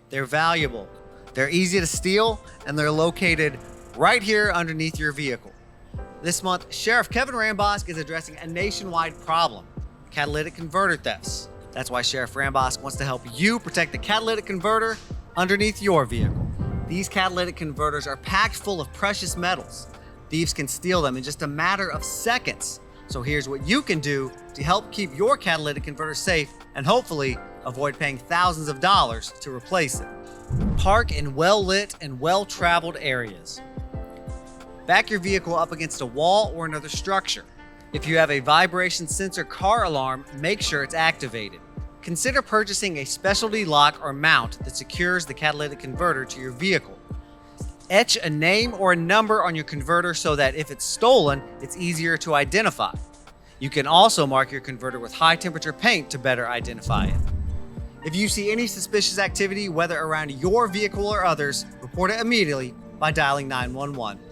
They're valuable, they're easy to steal, and they're located right here underneath your vehicle. This month, Sheriff Kevin Rambosk is addressing a nationwide problem, catalytic converter thefts. That's why Sheriff Rambosk wants to help you protect the catalytic converter underneath your vehicle. These catalytic converters are packed full of precious metals. Thieves can steal them in just a matter of seconds. So here's what you can do to help keep your catalytic converter safe and hopefully avoid paying thousands of dollars to replace it. Park in well-lit and well-traveled areas. Back your vehicle up against a wall or another structure. If you have a vibration sensor car alarm, make sure it's activated. Consider purchasing a specialty lock or mount that secures the catalytic converter to your vehicle. Etch a name or a number on your converter so that if it's stolen, it's easier to identify. You can also mark your converter with high temperature paint to better identify it. If you see any suspicious activity, whether around your vehicle or others, report it immediately by dialing 911.